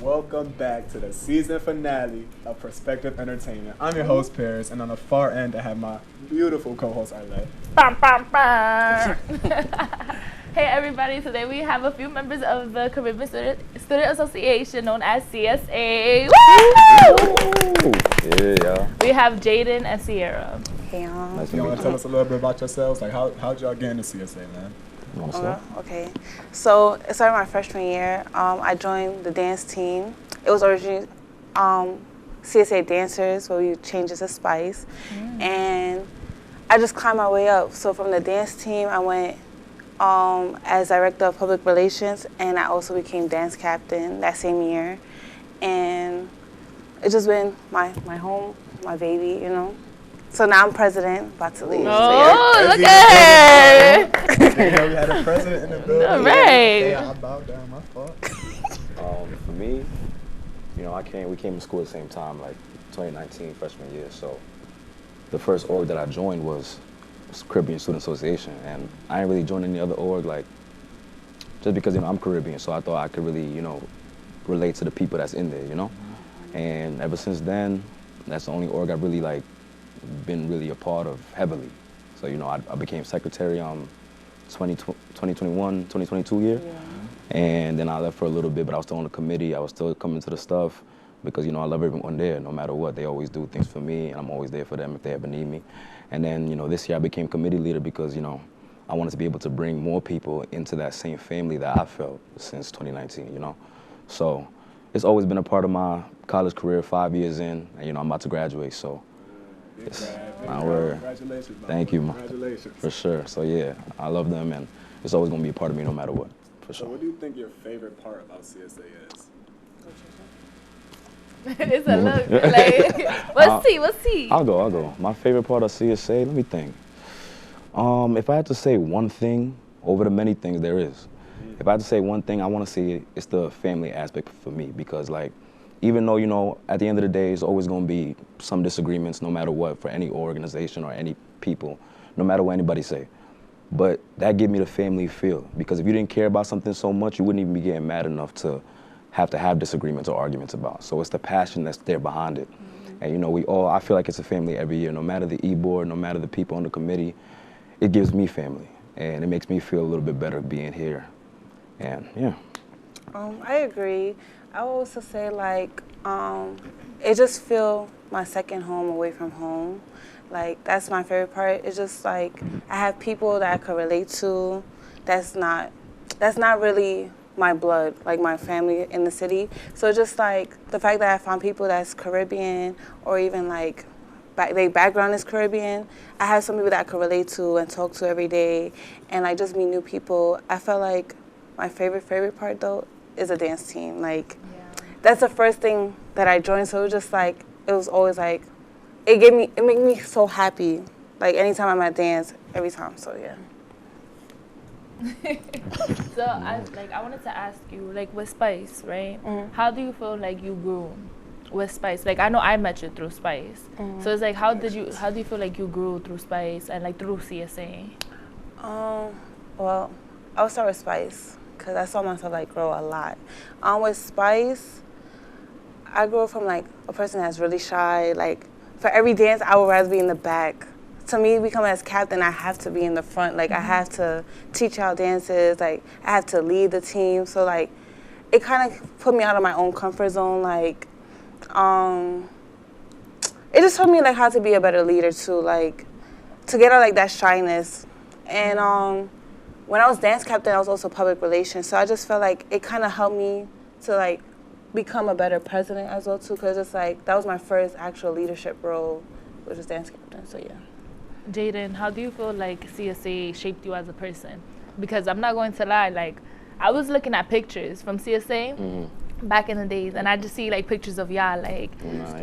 Welcome back to the season finale of Perspective Entertainment. I'm your host, Paris, and on the far end, I have my beautiful co-host, Arlette. Bam, bam, bam. Hey everybody, today we have a few members of the Caribbean Student Association known as CSA. Woo! Yeah. We have Jaden and Sierra. Hey, Nice to You meet want to tell us a little bit about yourselves? Like, how'd y'all get into CSA, man? You want to start? Okay. So it started my freshman year. I joined the dance team. It was originally CSA dancers, where we changed it to Spice. And I just climbed my way up. So from the dance team, I went as director of public relations, and I also became dance captain that same year. And it's just been my home, my baby, you know. So now I'm president, about to leave. Oh, look at her! Yeah, we had a president in the building. All right. Yeah, I bowed down, my fault. For me, you know, we came to school at the same time, like 2019 freshman year. So the first org that I joined was Caribbean Student Association, and I didn't really join any other org, like just because, you know, I'm Caribbean, so I thought I could really, you know, relate to the people that's in there, you know. And ever since then, that's the only org I've really been really a part of heavily. So, you know, I became secretary 2021, 2022 year. Yeah. And then I left for a little bit, but I was still on the committee. I was still coming to the stuff because, you know, I love everyone there. No matter what, they always do things for me, and I'm always there for them if they ever need me. And then, you know, this year I became committee leader because, you know, I wanted to be able to bring more people into that same family that I felt since 2019, you know. So it's always been a part of my college career, 5 years in, and, you know, I'm about to graduate, so. My word. Congratulations. Thank you, man. Congratulations. For sure. So yeah, I love them, and it's always gonna be a part of me no matter what. For sure. So what do you think your favorite part about CSA is? It's a look. Like, what's T? I'll go. My favorite part of CSA, let me think. If I had to say one thing over the many things there is, if I had to say one thing, I want to say it's the family aspect for me, because like, even though, you know, at the end of the day, it's always going to be some disagreements no matter what for any organization or any people, no matter what anybody say. But that gave me the family feel, because if you didn't care about something so much, you wouldn't even be getting mad enough to have disagreements or arguments about. So it's the passion that's there behind it. And, you know, I feel like it's a family every year, no matter the e-board, no matter the people on the committee, it gives me family. And it makes me feel a little bit better being here. And, yeah. I agree. I would also say, like, it just feel my second home away from home. Like, that's my favorite part. It's just like I have people that I could relate to. That's not really my blood, like my family in the city. So it's just like the fact that I found people that's Caribbean, or even like their background is Caribbean. I have some people that I could relate to and talk to every day, and like just meet new people. I felt like my favorite part though is a dance team. Like, that's the first thing that I joined, so it was just like, it was always like, it made me so happy, like anytime I'm at dance, every time, so yeah. So I wanted to ask you, like with Spice, right? How do you feel like you grew with Spice? Like, I know I met you through Spice, so it's like, how do you feel like you grew through Spice and like through CSA? Well, I'll start with Spice, because I saw myself like grow a lot. With Spice, I grew up from like a person that's really shy. Like, for every dance, I would rather be in the back. To me, becoming as captain, I have to be in the front. Like, I have to teach y'all dances. Like, I have to lead the team. So like, it kind of put me out of my own comfort zone. Like, it just taught me like how to be a better leader too. Like, to get out like that shyness. And when I was dance captain, I was also public relations. So I just felt like it kind of helped me to like become a better president as well too, because it's like that was my first actual leadership role, which was dance captain. So yeah. Jaden, how do you feel like CSA shaped you as a person? Because I'm not going to lie, like I was looking at pictures from CSA back in the days, and I just see like pictures of y'all, like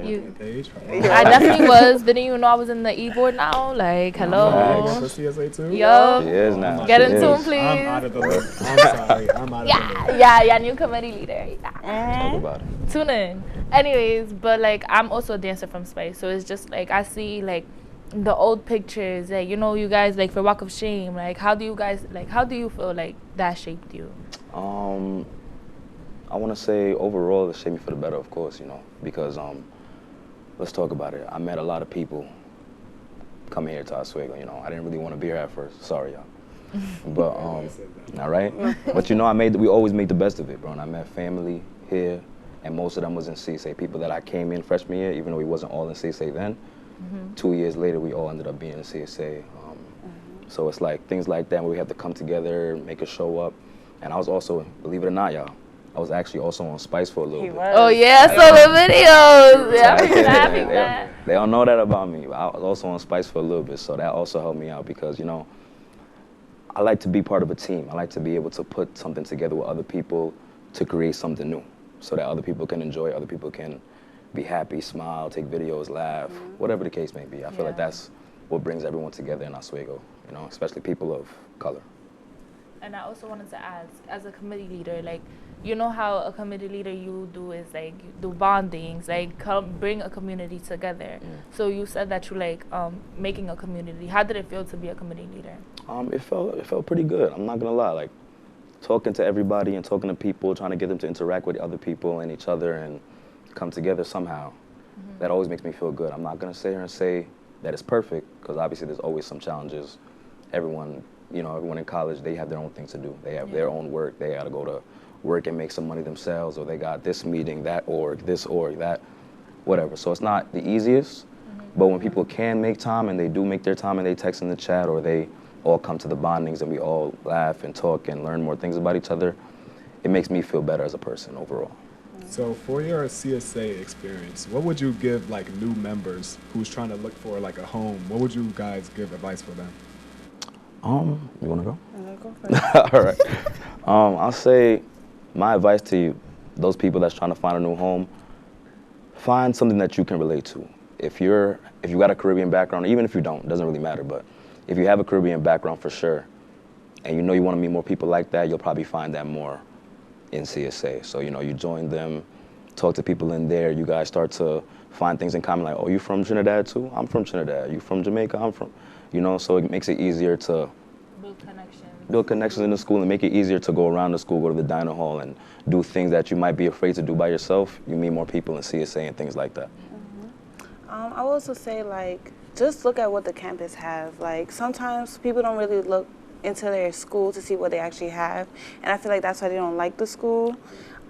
you. I definitely was. Didn't even know I was in the e-board now. Like, hello. For CSA too? Yo. She is now. Get into him, please. I'm out of the loop. I'm sorry. I'm out of the loop. Yeah, new committee leader. Talk about it. Tune in. Anyways, but like I'm also a dancer from Spice, so it's just like I see like the old pictures, like, you know, you guys like for Walk of Shame, like how do you feel like that shaped you? I want to say overall it shaped me for the better, of course, you know, because let's talk about it. I met a lot of people coming here to Oswego, you know. I didn't really want to be here at first. Sorry, y'all. But, all right? But, you know, we always made the best of it, bro. And I met family here, and most of them was in CSA. People that I came in freshman year, even though we wasn't all in CSA then. 2 years later, we all ended up being in CSA. So it's like things like that where we have to come together, make a show up. And I was also, believe it or not, y'all, I was actually also on Spice for a little bit. Oh yeah, I saw the videos. Yeah, they don't know that about me, but I was also on Spice for a little bit, so that also helped me out because, you know, I like to be part of a team. I like to be able to put something together with other people to create something new so that other people can enjoy, other people can be happy, smile, take videos, laugh, whatever the case may be. I feel like that's what brings everyone together in Oswego, you know, especially people of color. And I also wanted to ask, as a committee leader, like, you know how a committee leader you do is like you do bondings, like bring a community together. So you said that you like making a community. How did it feel to be a committee leader? It felt pretty good. I'm not gonna lie. Like talking to everybody and talking to people, trying to get them to interact with other people and each other and come together somehow. That always makes me feel good. I'm not gonna sit here and say that it's perfect because obviously there's always some challenges. Everyone in college, they have their own things to do. They have their own work. They gotta go to work and make some money themselves, or they got this meeting, that org, this org, that, whatever. So it's not the easiest, but when people can make time and they do make their time and they text in the chat or they all come to the bondings and we all laugh and talk and learn more things about each other, it makes me feel better as a person overall. So for your CSA experience, what would you give like new members who's trying to look for like a home? What would you guys give advice for them? You wanna go? Go for it. All right. I'll say my advice to you, those people that's trying to find a new home, find something that you can relate to. If you got a Caribbean background, even if you don't, it doesn't really matter, but if you have a Caribbean background for sure, and you know you want to meet more people like that, you'll probably find that more in CSA. So, you know, you join them, talk to people in there, you guys start to find things in common, like, oh, you from Trinidad too? I'm from Trinidad. You from Jamaica? I'm from, you know, so it makes it easier to build connections in the school and make it easier to go around the school, go to the dining hall and do things that you might be afraid to do by yourself. You meet more people in CSA and things like that. I would also say, like, just look at what the campus have. Like, sometimes people don't really look into their school to see what they actually have, and I feel like that's why they don't like the school.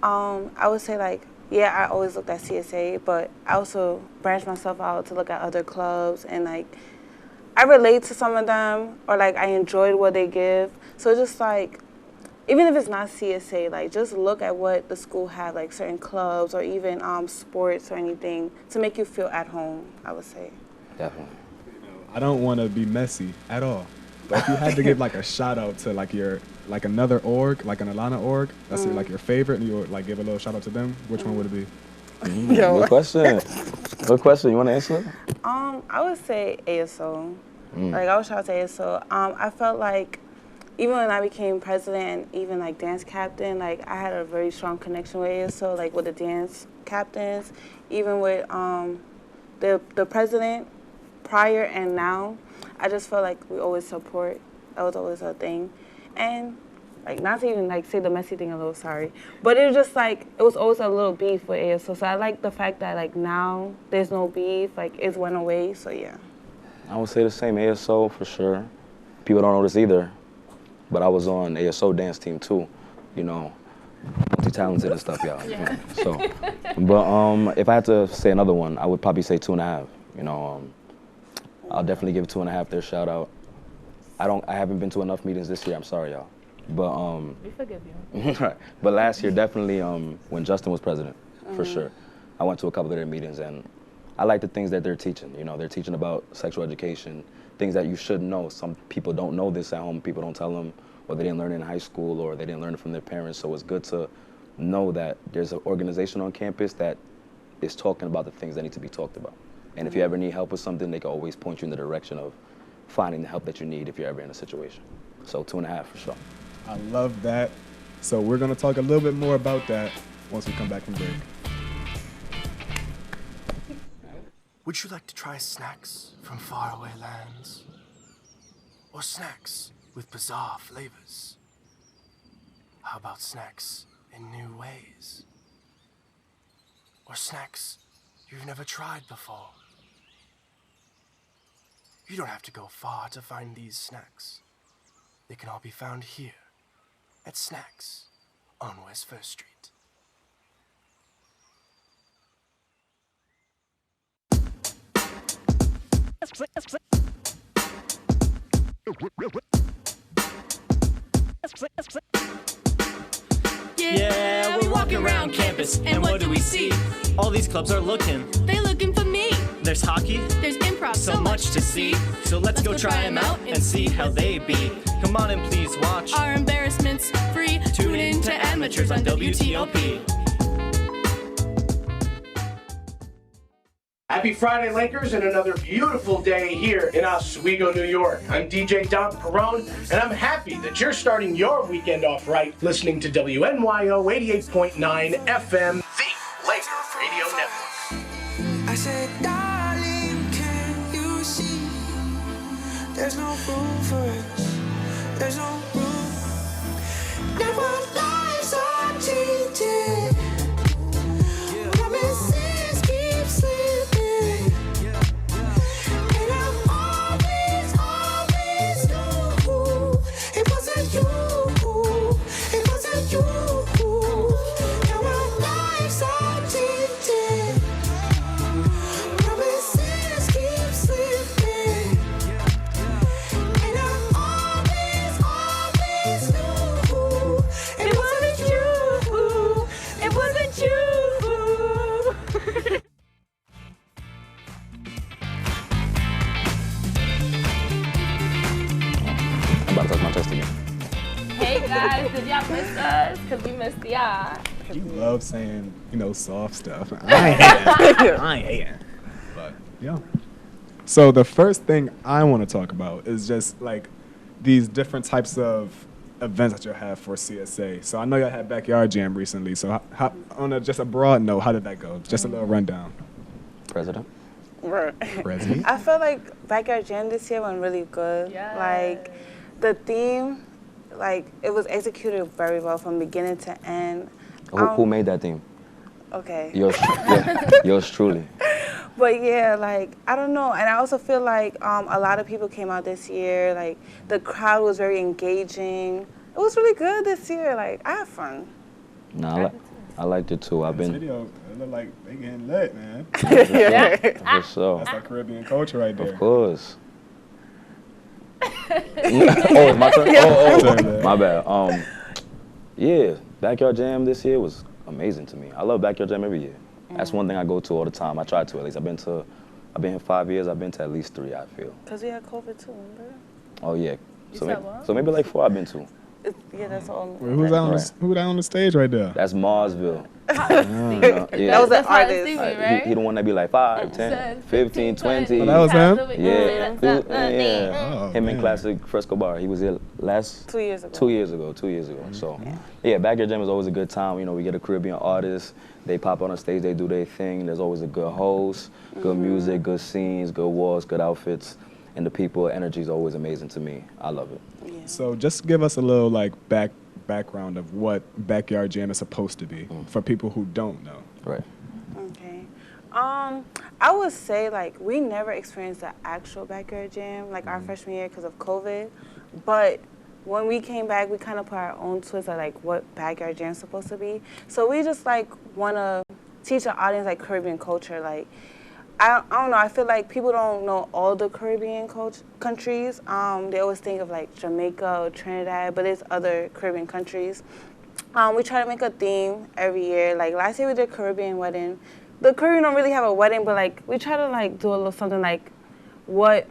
I would say, like, yeah, I always looked at CSA, but I also branched myself out to look at other clubs, and, like, I relate to some of them, or, like, I enjoyed what they give. So just, like, even if it's not CSA, like, just look at what the school have, like, certain clubs or even sports or anything to make you feel at home, I would say. Definitely. You know, I don't want to be messy at all, but if you had to give like a shout out to like another org, like an Atlanta org, that's like your favorite, and you would like give a little shout out to them, which one would it be? Good question. Good question. You want to answer? I would say ASO. Like, I would shout out to ASO. I felt like even when I became president and even like dance captain, like I had a very strong connection with ASO, like with the dance captains, even with the president prior and now. I just felt like we always support. That was always a thing. And like, not to even like say the messy thing, a little sorry, but it was just like, it was always a little beef with ASO. So I like the fact that like now there's no beef, like it's went away, so yeah. I would say the same, ASO for sure. People don't know this either, but I was on ASO dance team too, you know, multi-talented and stuff, y'all. Yeah. So, but if I had to say another one, I would probably say 2.5. You know, I'll definitely give 2.5 their shout out. I haven't been to enough meetings this year. I'm sorry, y'all. But we forgive you. right. But last year, definitely when Justin was president, for sure, I went to a couple of their meetings and I like the things that they're teaching. You know, they're teaching about sexual education, things that you should know. Some people don't know this at home. People don't tell them, or they didn't learn it in high school, or they didn't learn it from their parents. So it's good to know that there's an organization on campus that is talking about the things that need to be talked about. And if you ever need help with something, they can always point you in the direction of finding the help that you need if you're ever in a situation. So 2.5 for sure. I love that. So we're going to talk a little bit more about that once we come back from break. Would you like to try snacks from faraway lands? Or snacks with bizarre flavors? How about snacks in new ways. Or snacks you've never tried before. You don't have to go far to find these snacks. They can all be found here at Snacks on West First Street. Yeah, we're walking around campus, and what do we see? All these clubs are looking. They looking for me. There's hockey, There's improv, so much to see. So let's go try them out and see how they be. Come on and please watch. Our embarrassments free. Tune in to Amateurs on WTOP. Happy Friday, Lakers, and another beautiful day here in Oswego, New York. I'm DJ Don Perone, and I'm happy that you're starting your weekend off right listening to WNYO 88.9 FM, the Lakers Radio Network. I said, darling, can you see? There's no room for us. There's no room. Now our lives are changing. Promises keep slipping. And I always knew it wasn't you. It wasn't you. Now our lives are changing. Promises keep slipping. And I always knew it wasn't you. It wasn't you. I'm about to touch my chest again. Hey guys, did y'all miss us? Because we missed y'all. You love saying, soft stuff. I ain't hating. I ain't hating. But, yeah. So the first thing I want to talk about is just, like, these different types of events that you'll have for CSA. So I know y'all had Backyard Jam recently. So how, on just a broad note, how did that go? Just a little rundown. President? Prezi? I feel like Backyard Jam this year went really good. Yes. Like, the theme, like, it was executed very well from beginning to end. Who made that theme? Okay. Yours truly. But yeah, like, I don't know. And I also feel like a lot of people came out this year. Like, the crowd was very engaging. It was really good this year. Like, I had fun. No, I liked it too. I've This been video, it look like they getting lit, man. for sure. That's that Caribbean culture right there. Of course. It's my turn? Oh, my bad. Yeah, Backyard Jam this year was amazing to me. I love Backyard Jam every year. That's one thing I go to all the time. I try to at least. I've been here 5 years. I've been to at least 3, I feel. Because we had COVID too, remember? Oh yeah. So said maybe, what? so maybe like 4 I've been to. Yeah, that's all. Wait, who's that on Right. who that on the stage right there? That's Marsville. That Yeah. was an That's how it's artist. seen, He right? the one that be like 5, 10, 15, 20. Oh, that was him? Yeah. Oh, Him man. and Classic Fresco Bar. He was here last 2 years ago. 2 years ago. 2 years ago. So, yeah, Backyard Jam is always a good time. We get a Caribbean artist. They pop on the stage. They do their thing. There's always a good host, good music, good scenes, good walls, good outfits, and the people energy is always amazing to me. I love it. So just give us a little like background of what Backyard Jam is supposed to be for people who don't know. Right. Okay. I would say, like, we never experienced the actual Backyard Jam, like, our freshman year because of COVID. But when we came back, we kind of put our own twist on, like, what Backyard Jam is supposed to be. So we just, like, want to teach the audience, like, Caribbean culture. Like, I don't know. I feel like people don't know all the Caribbean countries. They always think of, like, Jamaica or Trinidad, but there's other Caribbean countries. We try to make a theme every year. Like, last year we did Caribbean wedding. The Caribbean don't really have a wedding, but, like, we try to, like, do a little something like what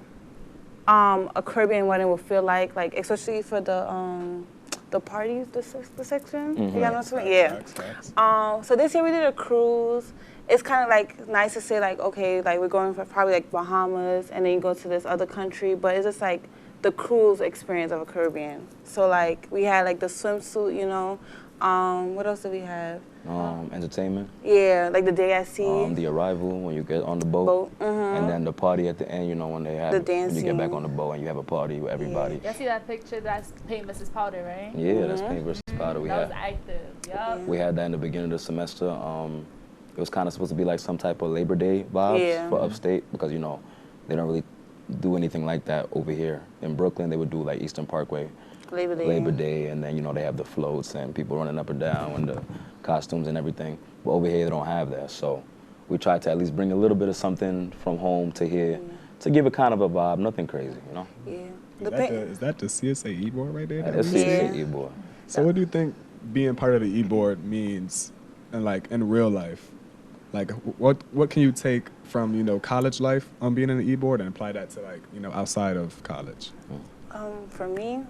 a Caribbean wedding would feel like especially for the parties, the section. You know what I mean? Yeah. Facts. So this year we did a cruise. It's kind of like nice to say like, okay, like we're going for probably like Bahamas and then you go to this other country, but it's just like the cruise experience of a Caribbean. So like we had like the swimsuit, What else do we have? Entertainment. Yeah, like the day at sea. The arrival when you get on the boat, and then the party at the end. You know when they have The when you get back dancing. on the boat and you have a party with everybody. Y'all see that picture? That's Paint versus Powder, right? Yeah, that's paint versus powder. That was active. Yup. We had that in the beginning of the semester. It was kind of supposed to be like some type of Labor Day vibes for upstate because, you know, they don't really do anything like that over here. In Brooklyn, they would do like Eastern Parkway, Labor Day, and then, you know, they have the floats and people running up and down and the costumes and everything. But over here, they don't have that. So we tried to at least bring a little bit of something from home to here to give it kind of a vibe, nothing crazy, you know? Yeah. Is that the CSA e-board right there? That's CSA e-board. So what do you think being part of the e-board means in real life? Like what can you take from, you know, college life on being in the e-board and apply that to like, you know, outside of college? For me,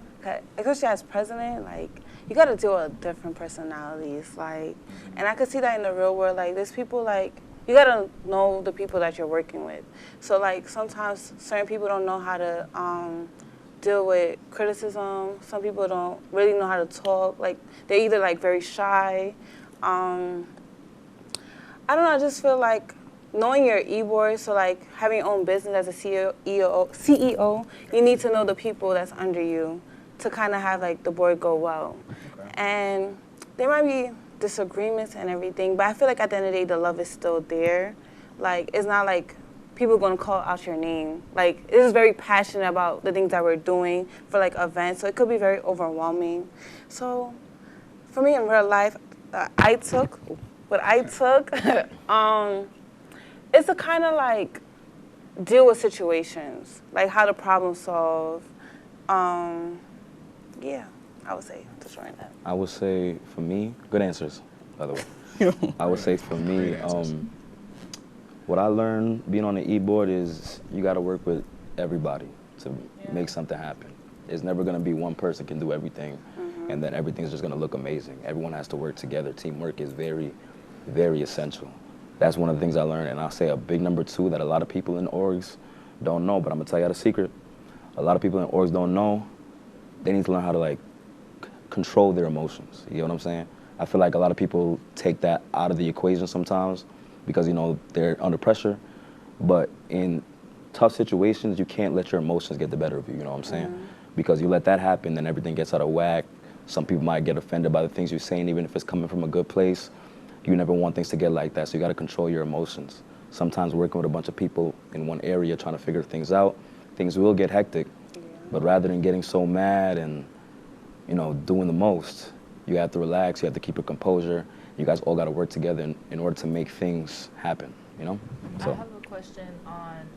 especially as president, like you got to deal with different personalities, like, and I could see that in the real world. Like there's people like you got to know the people that you're working with. So like sometimes certain people don't know how to deal with criticism. Some people don't really know how to talk. Like they're either like very shy. I don't know, I just feel like knowing your e-board, so like having your own business as a CEO, you need to know the people that's under you to kind of have like the board go well. Okay. And there might be disagreements and everything, but I feel like at the end of the day, the love is still there. Like, it's not like people are going to call out your name. Like, it is very passionate about the things that we're doing for like events, so it could be very overwhelming. So for me in real life, what I took, it's to kind of like deal with situations, like how to problem solve. Yeah, I would say just right that. I would say for me, good answers, by the way. I would say for me, what I learned being on the e-board is you got to work with everybody to make something happen. It's never going to be one person can do everything, and then everything's just going to look amazing. Everyone has to work together. Teamwork is very, very essential. That's one of the things I learned, and I'll say a big number two that a lot of people in orgs don't know, but I'm gonna tell you the secret. A lot of people in orgs don't know, they need to learn how to like control their emotions, you know what I'm saying? I feel like a lot of people take that out of the equation sometimes because, you know, they're under pressure, but in tough situations, you can't let your emotions get the better of you, you know what I'm saying? Because you let that happen, then everything gets out of whack. Some people might get offended by the things you're saying, even if it's coming from a good place. You never want things to get like that, so you gotta control your emotions. Sometimes working with a bunch of people in one area trying to figure things out, things will get hectic, but rather than getting so mad and, you know, doing the most, you have to relax, you have to keep your composure. You guys all gotta work together in order to make things happen, you know? So. I have a question on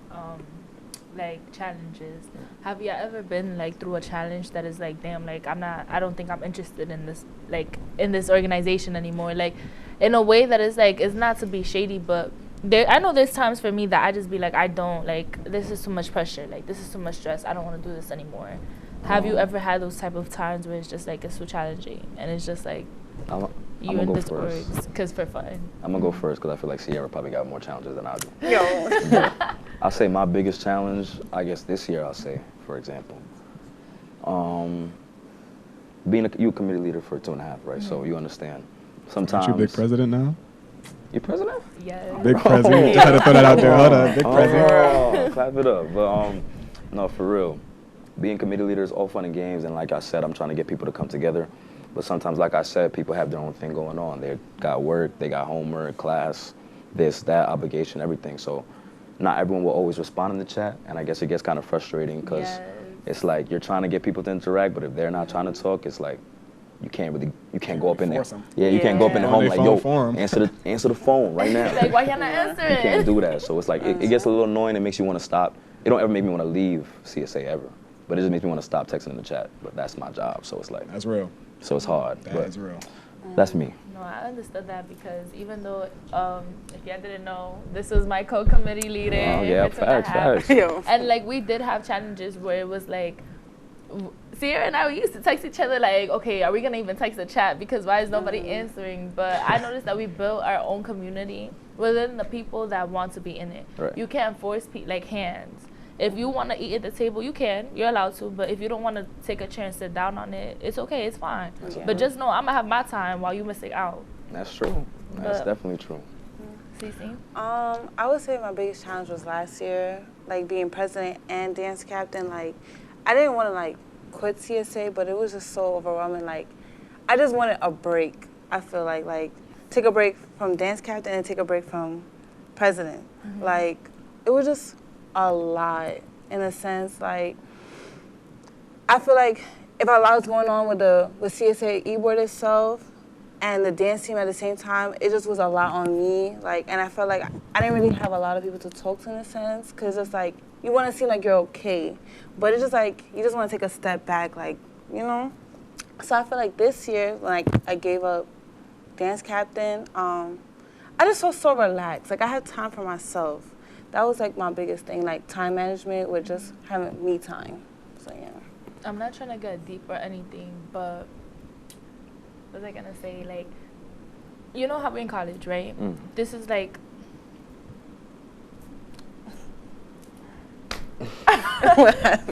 like challenges. Have you ever been like through a challenge that is like, damn, like I don't think I'm interested in this, like in this organization anymore, like in a way that is like, it's not to be shady, but I know there's times for me that I just be like, I don't, like, this is too much pressure, like this is too much stress, I don't want to do this anymore. Have you ever had those type of times where it's just like, it's too challenging and it's just like you in this org because for fun? I'm gonna go first because I feel like Sierra probably got more challenges than I do. Yo. I'll say my biggest challenge, I guess this year I'll say, for example, being a youth committee leader for 2.5, right? So you understand. Sometimes. Aren't you big president now? You president? Yeah. Big president. Just had to throw that out there. Hold on, big president. Clap it up. But no, for real. Being committee leader is all fun and games, and like I said, I'm trying to get people to come together. But sometimes, like I said, people have their own thing going on. They got work, they got homework, class, this, that, obligation, everything. So not everyone will always respond in the chat, and I guess it gets kind of frustrating because it's like you're trying to get people to interact, but if they're not trying to talk, it's like you can't go up in there. Yeah, you can't go up in the home like, yo, answer the phone right now. Like, why you not answering? You can't do that. So it's like it gets a little annoying. It makes you want to stop. It don't ever make me want to leave CSA ever, but it just makes me want to stop texting in the chat. But that's my job, so it's like that's real. So it's hard. That is real. That's me. No, I understood that because even though, if y'all didn't know, this was my co-committee leader. Oh, yeah, facts. And like we did have challenges where it was like, Sierra and I, we used to text each other like, okay, are we gonna even text the chat because why is nobody answering? But I noticed that we built our own community within the people that want to be in it. Right. You can't force like hands. If you want to eat at the table, you can. You're allowed to. But if you don't want to take a chair and sit down on it, it's okay. It's fine. Yeah. But just know I'm gonna have my time while you missing out. That's true. That's But- definitely true. CC? I would say my biggest challenge was last year, like being president and dance captain. Like, I didn't want to like quit CSA, but it was just so overwhelming. Like, I just wanted a break. I feel like take a break from dance captain and take a break from president. Like, it was just a lot in a sense. Like, I feel like if a lot was going on with CSA e-board itself and the dance team at the same time, it just was a lot on me. Like, and I felt like I didn't really have a lot of people to talk to in a sense, because it's like you want to seem like you're okay, but it's just like you just want to take a step back, like, you know. So I feel like this year, when I gave up dance captain, I just felt so relaxed. Like, I had time for myself. That was like my biggest thing, like time management with just having me time. So yeah. I'm not trying to get deep or anything, but what was I gonna say? Like, you know how we're in college, right? This is like.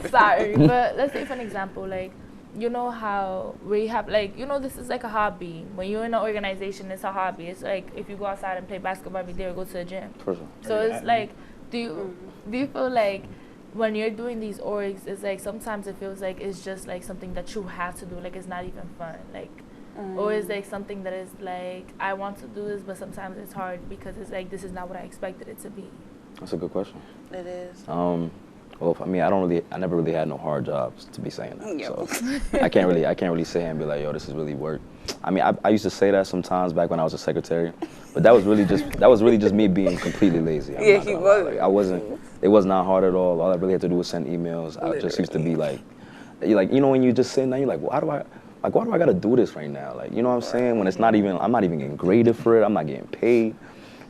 Sorry, but let's say for an example, like, you know how we have, like, you know, this is like a hobby. When you're in an organization, it's a hobby. It's like if you go outside and play basketball every day or go to the gym. For sure. So it's like, do you feel like when you're doing these orgs, it's like sometimes it feels like it's just like something that you have to do, like it's not even fun, like, or it's like something that is like, I want to do this, but sometimes it's hard because it's like this is not what I expected it to be. That's a good question. It is. Well, I mean, I never really had no hard jobs to be saying that. Yo. So I can't really say and be like, yo, this is really work. I mean, I used to say that sometimes back when I was a secretary, but that was really just me being completely lazy. Yeah, he was. Like, it was not hard at all. All I really had to do was send emails. I just used to be like, you know, when you just sitting there, you're like, well, why do I gotta do this right now? Like, you know what I'm saying? When I'm not even getting graded for it. I'm not getting paid.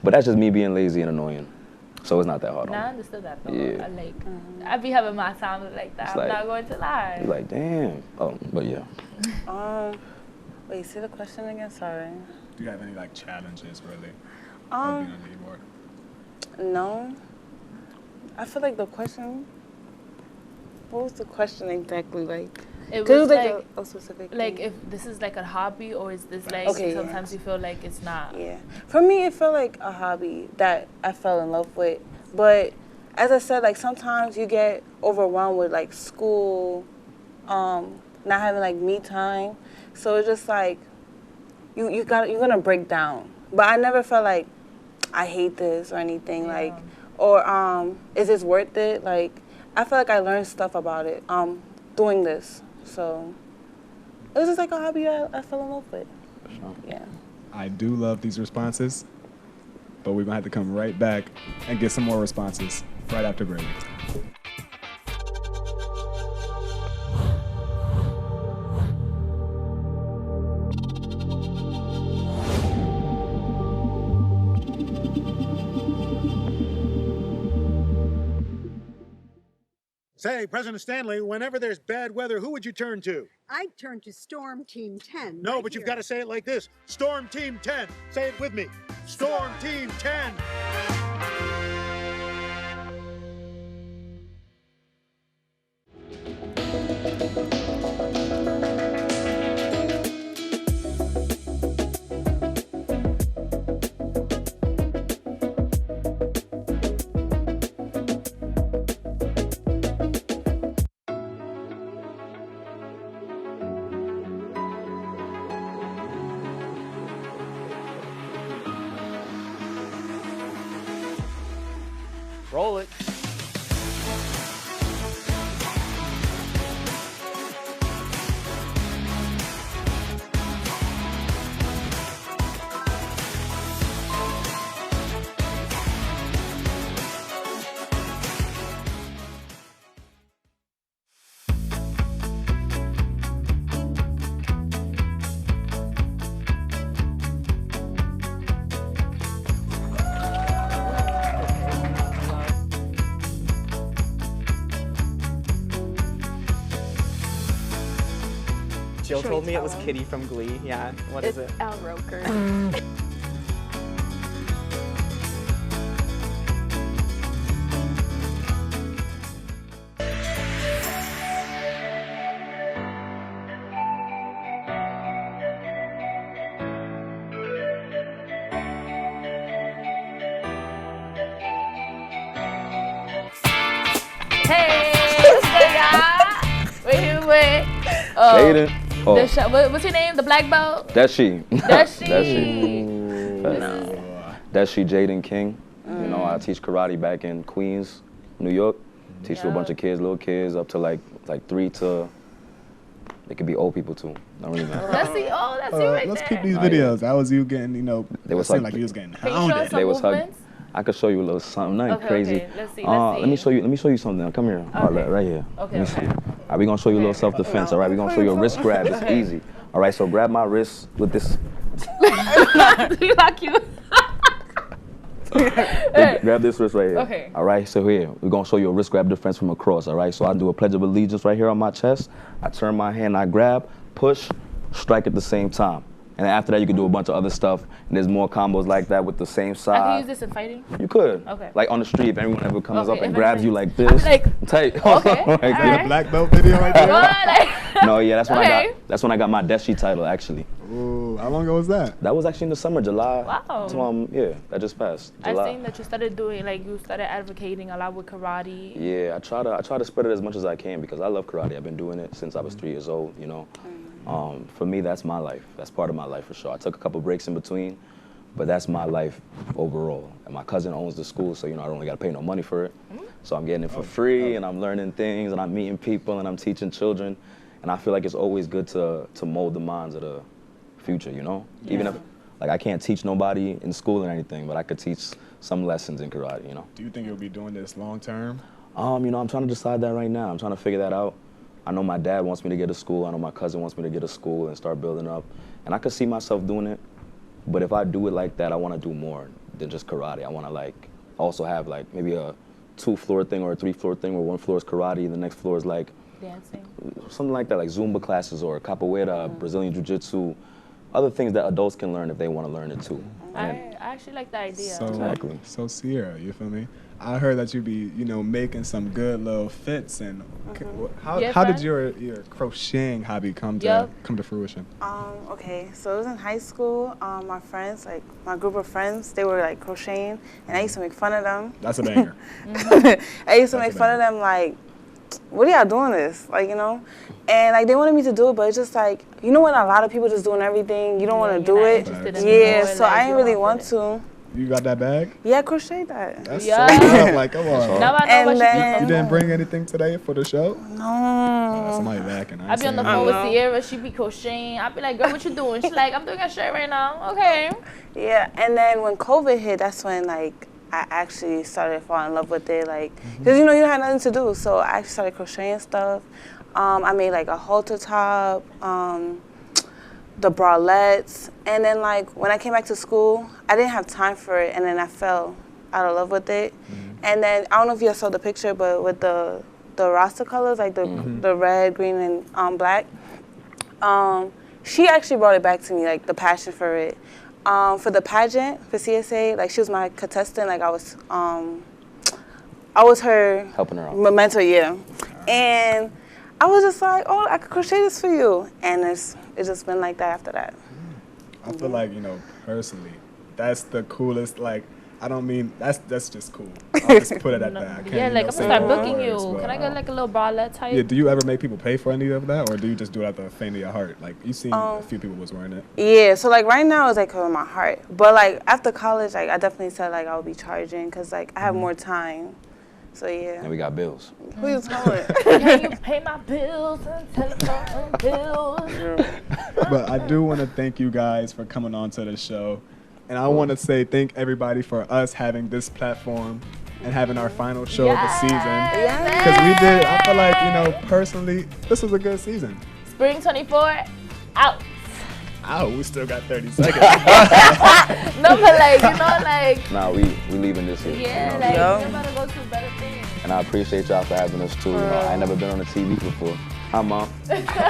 But that's just me being lazy and annoying. So it's not that hard on me. I understood that though. Yeah. I be having my time like that. It's I'm like- not going to lie. You're like, damn. Oh, but yeah. Wait, say the question again. Sorry. Do you have any like challenges really? Of Um, being on the e-board? No. I feel like the question. What was the question exactly? Like, It 'cause it was was like, a specific. like thing. if this is like a hobby or is this like Okay, yeah. sometimes you feel like it's not. Yeah. For me, it felt like a hobby that I fell in love with. But as I said, like sometimes you get overwhelmed with like school, not having like me time. So it's just like you're gonna break down. But I never felt like I hate this or anything like, or is this worth it? Like I feel like I learned stuff about it doing this. So it was just like a hobby I fell in love with. Sure. Yeah. I do love these responses, but we're gonna have to come right back and get some more responses right after break. Say, President Stanley, whenever there's bad weather, who would you turn to? I'd turn to Storm Team 10. No, right but you've here. got to say it like this. Storm Team 10. Say it with me. Storm Team 10. Roll it. Jill Should we told me it tell was him? Kitty from Glee. Yeah, what is it? Al Roker. Jaden. Oh, What's your name? The black belt? that's she. That's she. That's she. That's she, Jaden King. You know, I teach karate back in Queens, New York. Teach to a bunch of kids, little kids, up to like 3 to. It could be old people too. Don't really matter. Let's see. Oh, that's you right Let's there. keep these videos. That was you getting, They was like you was getting Can you show us hounded. some They was hugging. movements? I could show you a little something, nothing Okay, crazy. okay. Let's see. Let me show you something. Come here. All right, right here. Okay, Let me okay. see. All right, we're gonna show you a little self-defense. All right, we're gonna show you a wrist grab. It's easy. All right, so grab my wrist with this. You like you. Grab this wrist right here. Okay. All right, so here, we're gonna show you a wrist grab defense from across, all right? So I do a pledge of allegiance right here on my chest. I turn my hand, I grab, push, strike at the same time. And after that, you can do a bunch of other stuff. And there's more combos like that with the same side. I can use this in fighting? You could. Okay. Like on the street, if anyone ever comes Okay, up and if grabs you anyone- like this. Like, tight. okay, Like all that. right. Black belt video right there. Go on, like, No, yeah, that's when Okay. that's when I got my Deshi title actually. Ooh, how long ago was that? That was actually in the summer, July. Wow. So, yeah, that just passed. I've July. seen that you started doing, like, you started advocating a lot with karate. Yeah, I try to spread it as much as I can because I love karate. I've been doing it since I was 3 years old, you know. For me, that's my life. That's part of my life for sure. I took a couple breaks in between, but that's my life overall. And my cousin owns the school, so, you know, I don't really got to pay no money for it. So I'm getting it for free, and I'm learning things, and I'm meeting people, and I'm teaching children. And I feel like it's always good to mold the minds of the future, you know? Yeah. Even if, like, I can't teach nobody in school or anything, but I could teach some lessons in karate, you know? Do you think you'll be doing this long term? You know, I'm trying to decide that right now. I'm trying to figure that out. I know my dad wants me to get a school. I know my cousin wants me to get a school and start building up. And I could see myself doing it. But if I do it like that, I want to do more than just karate. I want to, like, also have, like, maybe a 2-floor thing or a 3-floor thing where one floor is karate and the next floor is, like, Dancing. something like that, like Zumba classes or capoeira, Brazilian Jiu-Jitsu, other things that adults can learn if they want to learn it too. I actually like the idea. So, Exactly. So Sierra, you feel me? I heard that you be, you know, making some good little fits. And how Yeah, did fun. your crocheting hobby come to Yup. fruition? Okay, so it was in high school. My friends, like my group of friends, they were like crocheting, and I used to make fun of them. That's a banger. I used to make fun of them, like, what are y'all doing this? Like, you know? And, like, they wanted me to do it, but it's just, like, you know when a lot of people just doing everything, you don't want to you're do not it? interested in Yeah, more, so like, I didn't you're really off want with to. You got that bag? Yeah, I crocheted that. That's Yeah. so dope. Like, come on. Now I know And what then- You didn't bring anything today for the show? No. Somebody backing. I be on the phone with Sierra. She be crocheting. I be like, girl, what you doing? She like, I'm doing a shirt right now. Okay. Yeah, and then when COVID hit, that's when, like, I actually started falling in love with it, like, because, you know, you don't have nothing to do, so I actually started crocheting stuff. I made, like, a halter top, the bralettes, and then, like, when I came back to school, I didn't have time for it, and then I fell out of love with it. And then, I don't know if you saw the picture, but with the Rasta colors, like the red, green, and black, she actually brought it back to me, like, the passion for it. For the pageant, for CSA, like, she was my contestant, like, I was her Helping her out. mentor, yeah. And I was just like, oh, I could crochet this for you. And it's just been like that after that. I feel like, you know, personally, that's the coolest, like, I don't mean, that's just cool. I'll just put it at that. I can't, Yeah, you like, know, I'm say gonna the start booking words, you. but, Can I get like a little bralette type? Yeah, do you ever make people pay for any of that, or do you just do it out the faint of your heart? Like, you seen a few people was wearing it. Yeah, so, like, right now it's, like, in my heart. But, like, after college, like, I definitely said, like, I would be charging because, like, I have more time. So, yeah. And we got bills. Who you telling? Can you pay my bills and telephone bills? But I do want to thank you guys for coming on to the show. And I want to say thank everybody for us having this platform and having our final show of the season. Because we did, I feel like, you know, personally, this was a good season. Spring 24, out. Oh, we still got 30 seconds. No, but like, you know, like, Nah, we leaving this year. yeah, you know? like, Yo. you're about to go to better things. And I appreciate y'all for having us too. You know, I ain't never been on the TV before. Hi, Mom.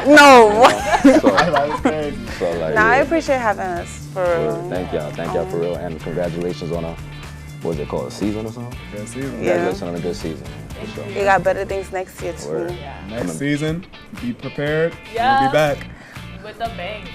No. So, That was crazy. so like, Nah, I yeah. appreciate having us, for real. Thank y'all for real, and congratulations on a, what is it called, a season or something? Good season. Yeah. Congratulations on a good season, for sure. You got better things next year, too. Word. Next season, be prepared. Yeah. We'll be back. With a bang.